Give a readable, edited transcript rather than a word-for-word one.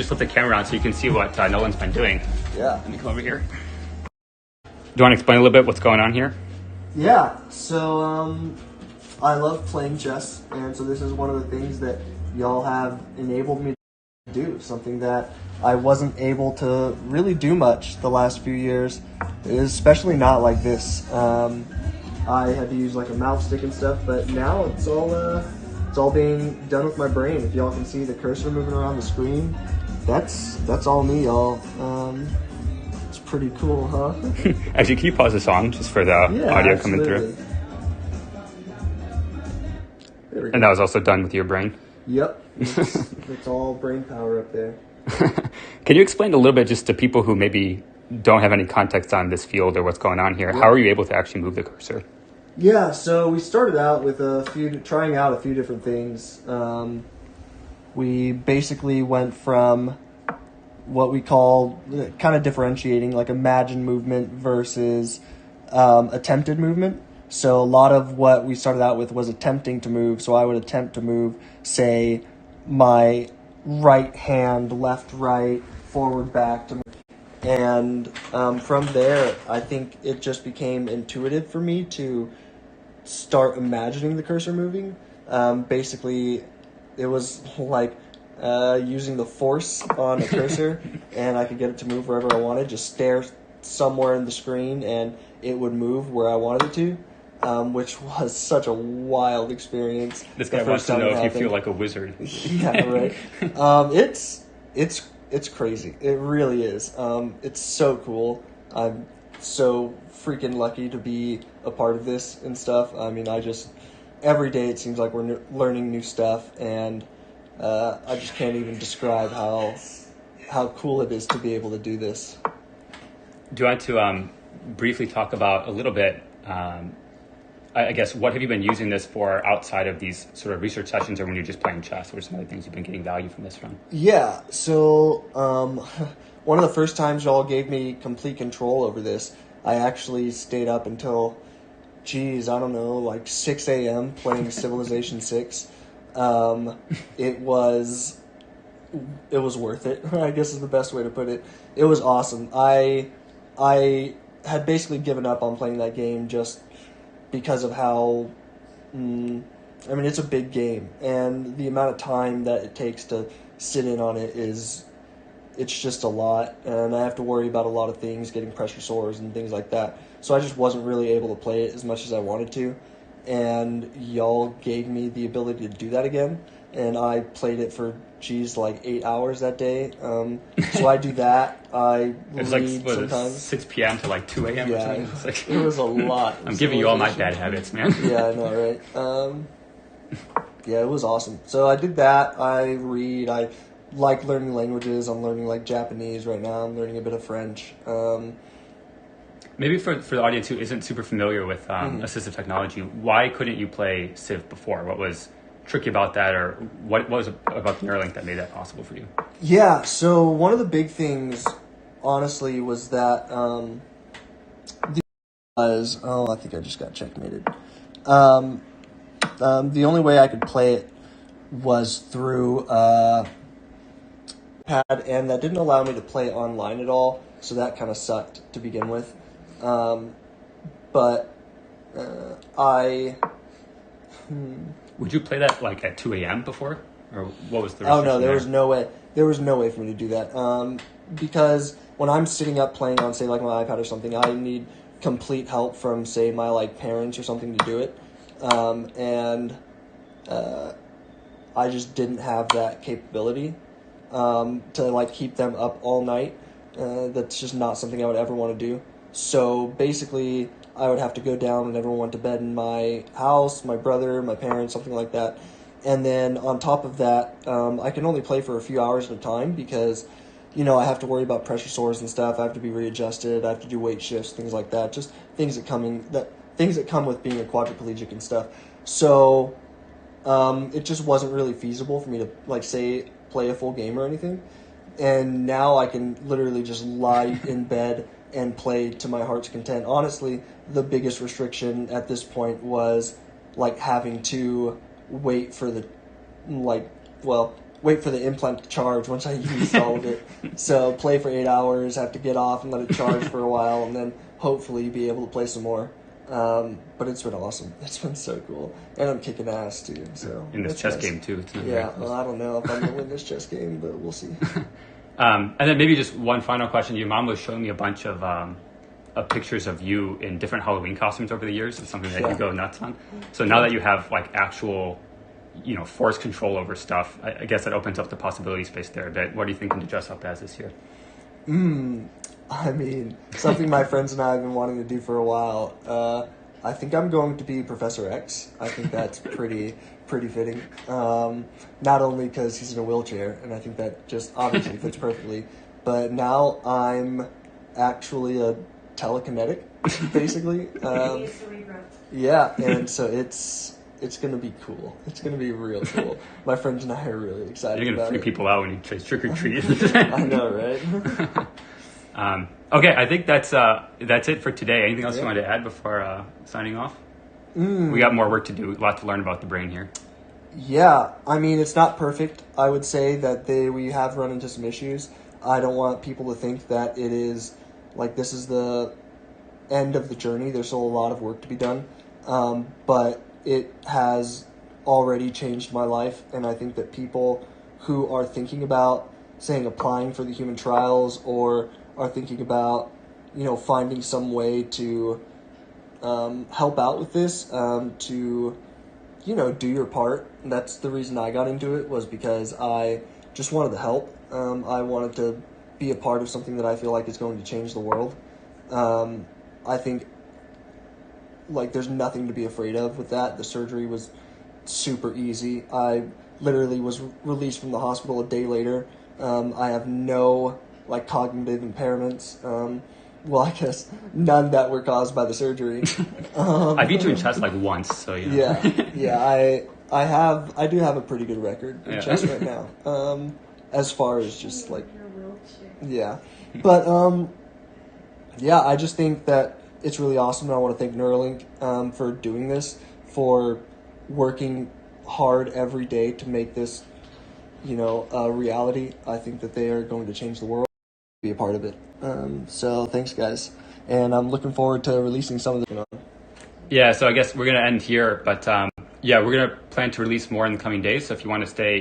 just flip the camera on so you can see what Nolan's been doing. Yeah. Let me come over here. Do you want to explain a little bit what's going on here? Yeah, so I love playing chess, and so this is one of the things that y'all have enabled me to do, something that I wasn't able to really do much the last few years, especially not like this. I had to use like a mouse stick and stuff, but now it's all being done with my brain. If y'all can see the cursor moving around the screen, that's all me, y'all. It's pretty cool, huh? Actually, can you pause the song just for the audio coming through? There we go. And that was also done with your brain? Yep. It's all brain power up there. Can you explain a little bit just to people who maybe don't have any context on this field or what's going on here? Yeah. How are you able to actually move the cursor? Yeah, so we started out with trying out a few different things. We basically went from what we call kind of differentiating like imagined movement versus attempted movement. So a lot of what we started out with was attempting to move. So I would attempt to move, say, my right hand, left, right, forward, back to move. And from there, I think it just became intuitive for me to start imagining the cursor moving. Basically, it was like using the force on a cursor, and I could get it to move wherever I wanted. Just stare somewhere in the screen, and it would move where I wanted it to. Which was such a wild experience. This guy wants to know if you feel like a wizard. Yeah, right. It's crazy. It really is. It's so cool. I'm so freaking lucky to be a part of this and stuff. I mean, every day it seems like we're learning new stuff, and I just can't even describe how cool it is to be able to do this. Do you want to briefly talk about a little bit, I guess, what have you been using this for outside of these sort of research sessions, or when you're just playing chess? What are some of the things you've been getting value from this from? Yeah, so one of the first times y'all gave me complete control over this, I actually stayed up until, I don't know, like 6 a.m. playing Civilization 6. It was worth it, I guess is the best way to put it. It was awesome. I had basically given up on playing that game just because of how, it's a big game, and the amount of time that it takes to sit in on it's just a lot, and I have to worry about a lot of things, getting pressure sores and things like that. So I just wasn't really able to play it as much as I wanted to, and y'all gave me the ability to do that again, and I played it for, like 8 hours that day. So I do that. I read sometimes. 6 p.m. to like 2 a.m. Yeah, or something? It was a lot. I'm giving you all my bad habits, man. Yeah, I know, right? Yeah, it was awesome. So I did that. I read. I like learning languages. I'm learning like Japanese right now. I'm learning a bit of French. Maybe for the audience who isn't super familiar with assistive technology, why couldn't you play Civ before? What was tricky about that, or what was it about the Neuralink that made that possible for you? Yeah, so one of the big things, honestly, was that I think I just got checkmated. The only way I could play it was through pad, and that didn't allow me to play online at all, so that kind of sucked to begin with. Would you play that like at 2 a.m. before, or what was the? Oh no, there was no way. There was no way for me to do that. Because when I'm sitting up playing on, say, like my iPad or something, I need complete help from, say, my like parents or something to do it, and I just didn't have that capability to like keep them up all night. That's just not something I would ever want to do. So basically, I would have to go down and everyone went to bed in my house, my brother, my parents, something like that. And then on top of that, I can only play for a few hours at a time because, I have to worry about pressure sores and stuff. I have to be readjusted. I have to do weight shifts, things like that. Just things that come with being a quadriplegic and stuff. So it just wasn't really feasible for me to, like, say, play a full game or anything. And now I can literally just lie in bed and play to my heart's content. Honestly, the biggest restriction at this point was like having to wait for wait for the implant to charge once I used all of it. So play for 8 hours, have to get off and let it charge for a while, and then hopefully be able to play some more. But it's been awesome. It's been so cool, and I'm kicking ass too. So in this chess game too. It's yeah, well, I don't know if I'm gonna win this chess game, but we'll see. And then maybe just one final question. Your mom was showing me a bunch of pictures of you in different Halloween costumes over the years. It's something that you go nuts on. So now that you have like actual, force control over stuff, I guess that opens up the possibility space there a bit. What are you thinking to dress up as this year? I mean, something my friends and I have been wanting to do for a while. I think I'm going to be Professor X. I think that's pretty fitting. Not only because he's in a wheelchair, and I think that just obviously fits perfectly, but now I'm actually a telekinetic, basically. Yeah, and so it's gonna be cool. It's gonna be real cool. My friends and I are really excited. You're gonna about freak people out when you try trick or treat. I know, right? Okay, I think that's it for today. Anything else you wanted to add before signing off? We got more work to do. A lot to learn about the brain here. Yeah, I mean, it's not perfect. I would say that we have run into some issues. I don't want people to think that it is like this is the end of the journey. There's still a lot of work to be done, but it has already changed my life, and I think that people who are thinking about, saying, applying for the human trials, or are thinking about, finding some way to help out with this, to, do your part. And that's the reason I got into it, was because I just wanted to help. I wanted to be a part of something that I feel like is going to change the world. I think, there's nothing to be afraid of with that. The surgery was super easy. I literally was released from the hospital a day later. I have no, cognitive impairments. Well, I guess none that were caused by the surgery. I beat you in chess once, so Yeah. I do have a pretty good record in chess right now. As far as just yeah, but I just think that it's really awesome, and I want to thank Neuralink for doing this, for working hard every day to make this, a reality. I think that they are going to change the world. Be a part of it. So thanks, guys, and I'm looking forward to releasing some of the. Yeah, so I guess we're gonna end here, but we're gonna plan to release more in the coming days. So if you want to stay